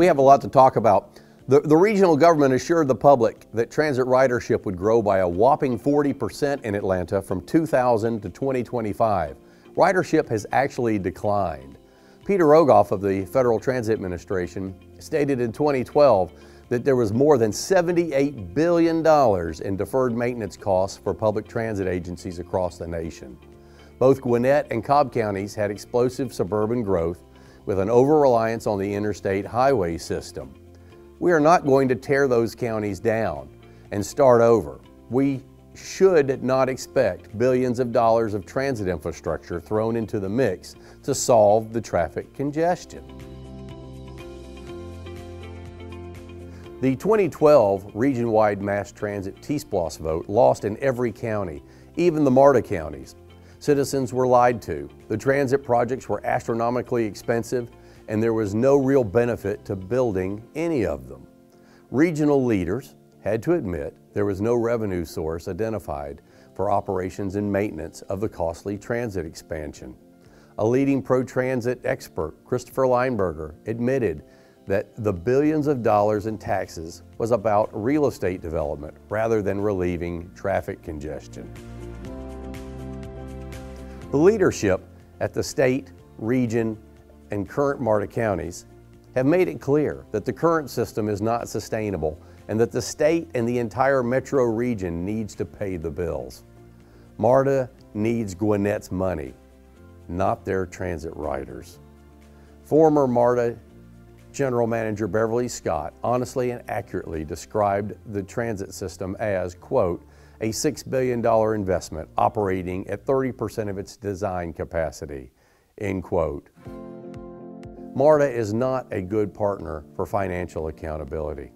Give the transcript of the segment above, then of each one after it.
We have a lot to talk about. The regional government assured the public that transit ridership would grow by a whopping 40% in Atlanta from 2000 to 2025. Ridership has actually declined. Peter Rogoff of the Federal Transit Administration stated in 2012 that there was more than $78 billion in deferred maintenance costs for public transit agencies across the nation. Both Gwinnett and Cobb counties had explosive suburban growth with an over-reliance on the interstate highway system. We are not going to tear those counties down and start over. We should not expect billions of dollars of transit infrastructure thrown into the mix to solve the traffic congestion. The 2012 region-wide mass transit T-SPLOS vote lost in every county, even the MARTA counties. Citizens were lied to. The transit projects were astronomically expensive, and there was no real benefit to building any of them. Regional leaders had to admit there was no revenue source identified for operations and maintenance of the costly transit expansion. A leading pro-transit expert, Christopher Lineberger, admitted that the billions of dollars in taxes was about real estate development rather than relieving traffic congestion. The leadership at the state, region, and current MARTA counties have made it clear that the current system is not sustainable and that the state and the entire metro region needs to pay the bills. MARTA needs Gwinnett's money, not their transit riders. Former MARTA General Manager Beverly Scott honestly and accurately described the transit system as, quote, a $6 billion investment operating at 30% of its design capacity, end quote. MARTA is not a good partner for financial accountability.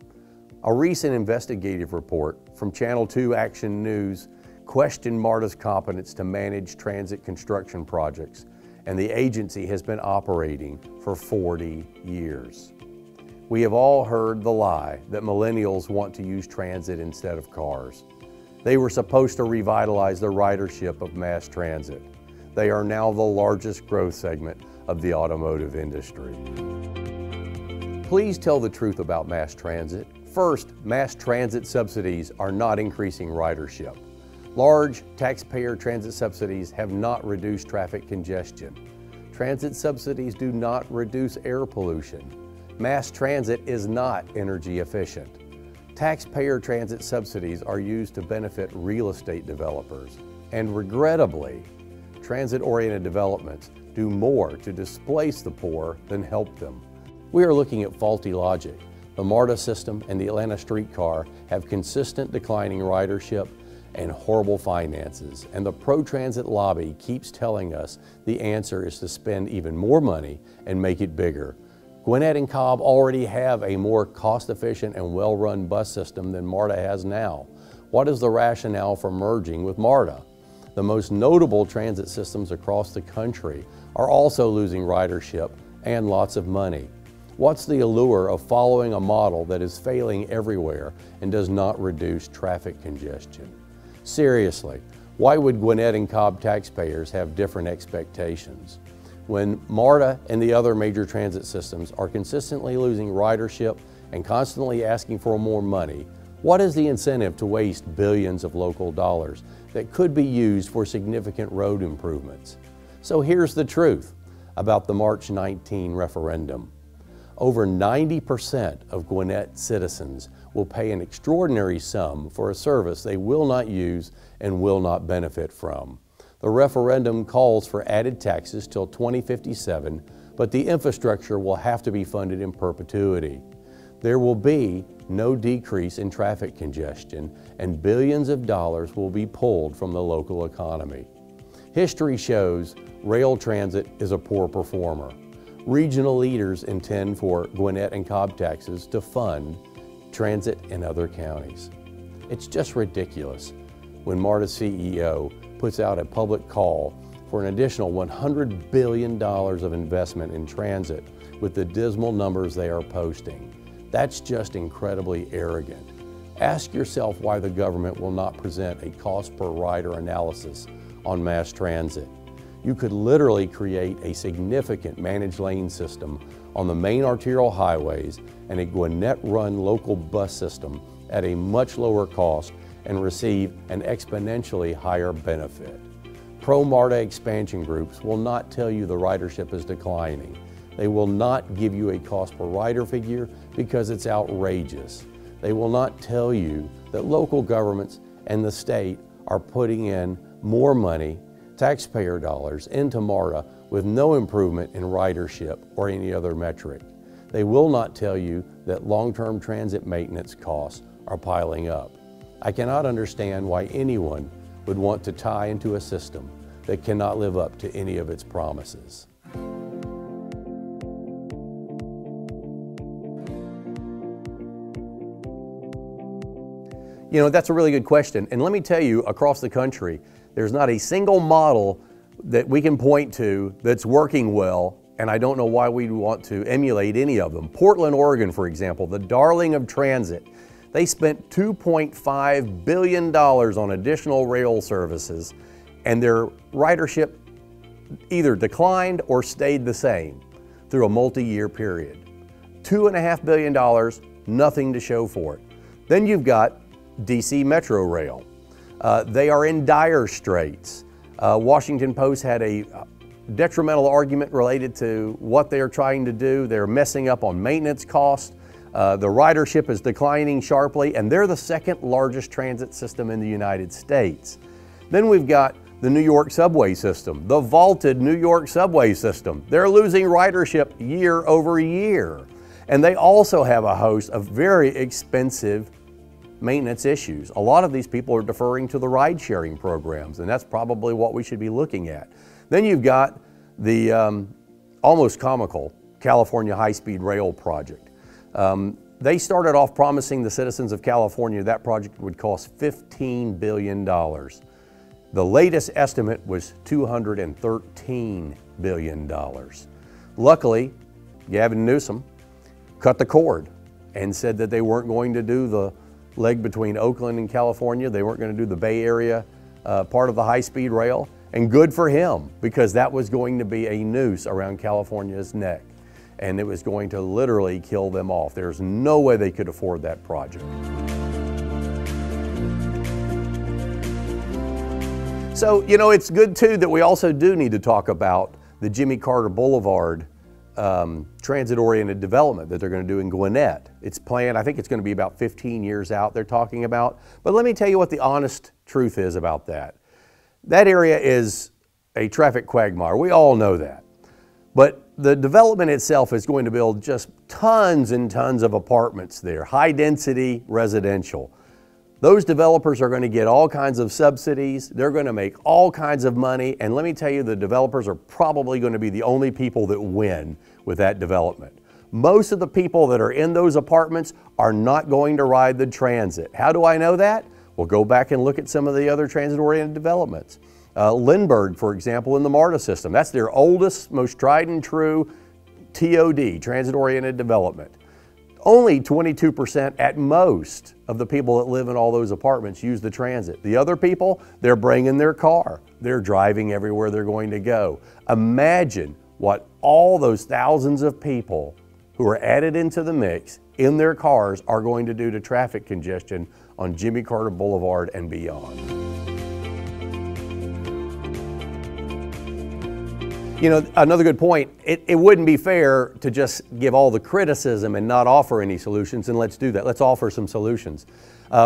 A recent investigative report from Channel 2 Action News questioned MARTA's competence to manage transit construction projects, and the agency has been operating for 40 years. We have all heard the lie that millennials want to use transit instead of cars. They were supposed to revitalize the ridership of mass transit. They are now the largest growth segment of the automotive industry. Please tell the truth about mass transit. First, mass transit subsidies are not increasing ridership. Large taxpayer transit subsidies have not reduced traffic congestion. Transit subsidies do not reduce air pollution. Mass transit is not energy efficient. Taxpayer transit subsidies are used to benefit real estate developers. And regrettably, transit-oriented developments do more to displace the poor than help them. We are looking at faulty logic. The MARTA system and the Atlanta streetcar have consistent declining ridership and horrible finances, and the pro-transit lobby keeps telling us the answer is to spend even more money and make it bigger. Gwinnett and Cobb already have a more cost-efficient and well-run bus system than MARTA has now. What is the rationale for merging with MARTA? The most notable transit systems across the country are also losing ridership and lots of money. What's the allure of following a model that is failing everywhere and does not reduce traffic congestion? Seriously, why would Gwinnett and Cobb taxpayers have different expectations? When MARTA and the other major transit systems are consistently losing ridership and constantly asking for more money, what is the incentive to waste billions of local dollars that could be used for significant road improvements? So here's the truth about the March 19 referendum. Over 90% of Gwinnett citizens will pay an extraordinary sum for a service they will not use and will not benefit from. The referendum calls for added taxes till 2057, but the infrastructure will have to be funded in perpetuity. There will be no decrease in traffic congestion, and billions of dollars will be pulled from the local economy. History shows rail transit is a poor performer. Regional leaders intend for Gwinnett and Cobb taxes to fund transit in other counties. It's just ridiculous when MARTA's CEO puts out a public call for an additional $100 billion of investment in transit with the dismal numbers they are posting. That's just incredibly arrogant. Ask yourself why the government will not present a cost per rider analysis on mass transit. You could literally create a significant managed lane system on the main arterial highways and a Gwinnett-run local bus system at a much lower cost and receive an exponentially higher benefit. Pro-MARTA expansion groups will not tell you the ridership is declining. They will not give you a cost per rider figure because it's outrageous. They will not tell you that local governments and the state are putting in more money, taxpayer dollars, into MARTA with no improvement in ridership or any other metric. They will not tell you that long-term transit maintenance costs are piling up. I cannot understand why anyone would want to tie into a system that cannot live up to any of its promises. You know, that's a really good question. And let me tell you, across the country, there's not a single model that we can point to that's working well, and I don't know why we'd want to emulate any of them. Portland, Oregon, for example, the darling of transit, they spent $2.5 billion on additional rail services, and their ridership either declined or stayed the same through a multi-year period. $2.5 billion, nothing to show for it. Then you've got DC Metro Rail. They are in dire straits. Washington Post had a detrimental argument related to what they're trying to do. They're messing up on maintenance costs. The ridership is declining sharply, and they're the second largest transit system in the United States. Then we've got the New York subway system, the vaulted New York subway system. They're losing ridership year over year. And they also have a host of very expensive maintenance issues. A lot of these people are deferring to the ride-sharing programs, and that's probably what we should be looking at. Then you've got the almost comical California high-speed rail project. They started off promising the citizens of California that project would cost $15 billion. The latest estimate was $213 billion. Luckily, Gavin Newsom cut the cord and said that they weren't going to do the leg between Oakland and California. They weren't going to do the Bay Area part of the high-speed rail. And good for him, because that was going to be a noose around California's neck. And it was going to literally kill them off. There's no way they could afford that project. So, you know, it's good too that we also do need to talk about the Jimmy Carter Boulevard transit-oriented development that they're going to do in Gwinnett. It's planned, I think it's going to be about 15 years out they're talking about. But let me tell you what the honest truth is about that. That area is a traffic quagmire. We all know that. But the development itself is going to build just tons and tons of apartments there, high-density residential. Those developers are going to get all kinds of subsidies. They're going to make all kinds of money. And let me tell you, the developers are probably going to be the only people that win with that development. Most of the people that are in those apartments are not going to ride the transit. How do I know that? Well, go back and look at some of the other transit-oriented developments. Lindbergh, for example, in the MARTA system. That's their oldest, most tried and true TOD, transit-oriented development. Only 22% at most of the people that live in all those apartments use the transit. The other people, they're bringing their car. They're driving everywhere they're going to go. Imagine what all those thousands of people who are added into the mix in their cars are going to do to traffic congestion on Jimmy Carter Boulevard and beyond. You know, another good point, it wouldn't be fair to just give all the criticism and not offer any solutions, and let's do that. Let's offer some solutions.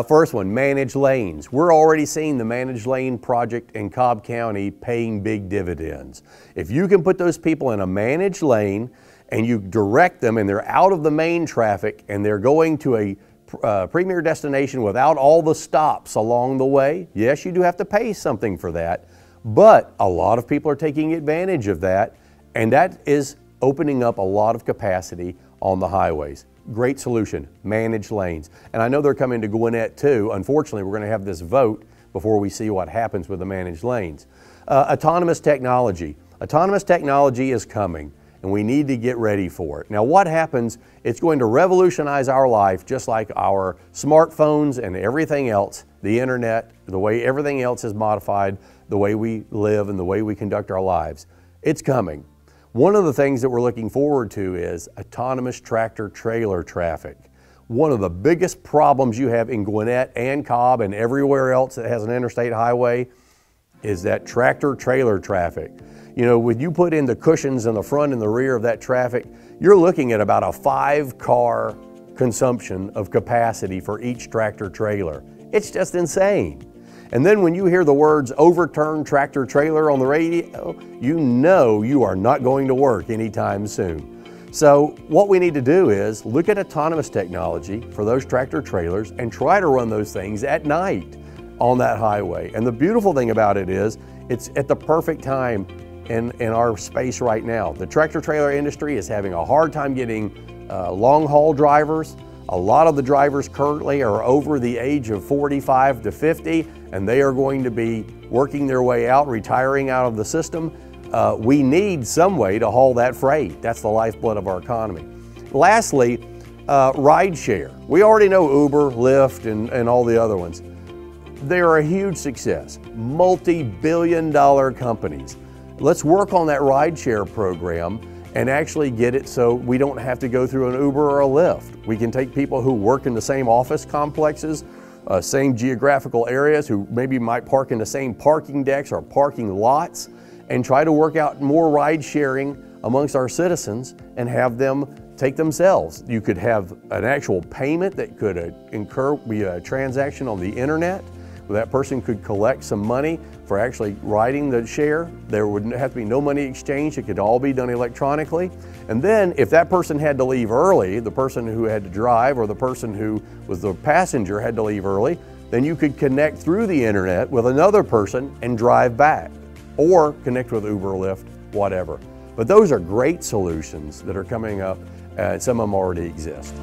First one, managed lanes. We're already seeing the managed lane project in Cobb County paying big dividends. If you can put those people in a managed lane and you direct them and they're out of the main traffic and they're going to a premier destination without all the stops along the way, yes, you do have to pay something for that. But a lot of people are taking advantage of that, and that is opening up a lot of capacity on the highways. Great solution, managed lanes. And I know they're coming to Gwinnett too. Unfortunately, we're going to have this vote before we see what happens with the managed lanes. Autonomous technology. Autonomous technology is coming, and we need to get ready for it. Now, what happens? It's going to revolutionize our life, just like our smartphones and everything else, the internet, the way everything else is modified, the way we live and the way we conduct our lives. It's coming. One of the things that we're looking forward to is autonomous tractor trailer traffic. One of the biggest problems you have in Gwinnett and Cobb and everywhere else that has an interstate highway is that tractor trailer traffic. You know, when you put in the cushions in the front and the rear of that traffic, you're looking at about a 5-car consumption of capacity for each tractor trailer. It's just insane. And then when you hear the words overturned tractor trailer on the radio, you know you are not going to work anytime soon. So what we need to do is look at autonomous technology for those tractor trailers and try to run those things at night on that highway. And the beautiful thing about it is it's at the perfect time in our space right now. The tractor trailer industry is having a hard time getting long haul drivers. A lot of the drivers currently are over the age of 45 to 50, and they are going to be working their way out, retiring out of the system. We need some way to haul that freight. That's the lifeblood of our economy. Lastly, rideshare. We already know Uber, Lyft, and all the other ones. They are a huge success, multi-billion-dollar companies. Let's work on that rideshare program and actually get it so we don't have to go through an Uber or a Lyft. We can take people who work in the same office complexes, same geographical areas, who maybe might park in the same parking decks or parking lots, and try to work out more ride sharing amongst our citizens and have them take themselves. You could have an actual payment that could be a transaction on the internet. That person could collect some money for actually riding the share. There would have to be no money exchange. It could all be done electronically. And then if that person had to leave early, the person who had to drive or the person who was the passenger had to leave early, then you could connect through the internet with another person and drive back, or connect with Uber, Lyft, whatever. But those are great solutions that are coming up. Some of them already exist.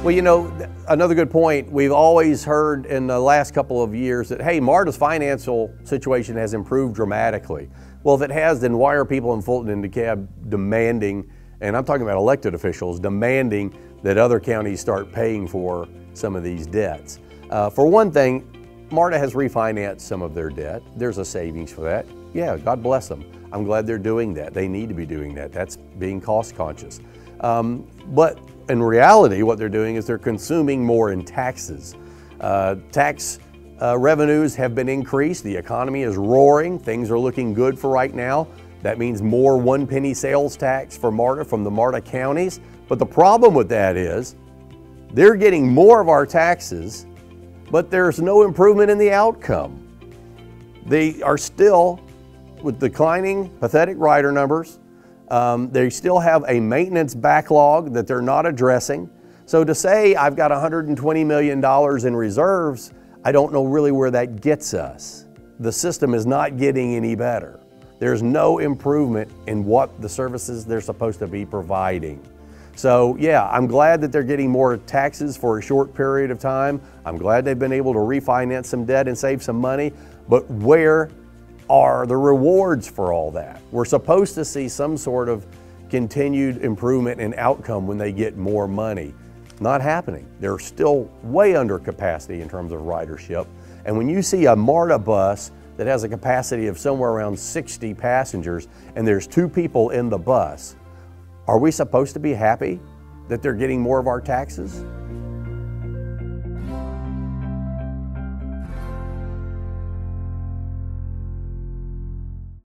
Well, you know, another good point, we've always heard in the last couple of years that, hey, MARTA's financial situation has improved dramatically. Well, if it has, then why are people in Fulton and DeKalb demanding, and I'm talking about elected officials, demanding that other counties start paying for some of these debts? For one thing, MARTA has refinanced some of their debt. There's a savings for that. Yeah, God bless them. I'm glad they're doing that. They need to be doing that. That's being cost conscious. But in reality, what they're doing is they're consuming more in taxes. Tax revenues have been increased. The economy is roaring. Things are looking good for right now. That means more one-penny sales tax for MARTA from the MARTA counties. But the problem with that is they're getting more of our taxes, but there's no improvement in the outcome. They are still with declining, pathetic rider numbers. They still have a maintenance backlog that they're not addressing. So to say I've got $120 million in reserves, I don't know really where that gets us. The system is not getting any better. There's no improvement in what the services they're supposed to be providing. So yeah, I'm glad that they're getting more taxes for a short period of time. I'm glad they've been able to refinance some debt and save some money, but where are the rewards for all that? We're supposed to see some sort of continued improvement in outcome when they get more money. Not happening. They're still way under capacity in terms of ridership. And when you see a MARTA bus that has a capacity of somewhere around 60 passengers and there's 2 people in the bus, are we supposed to be happy that they're getting more of our taxes?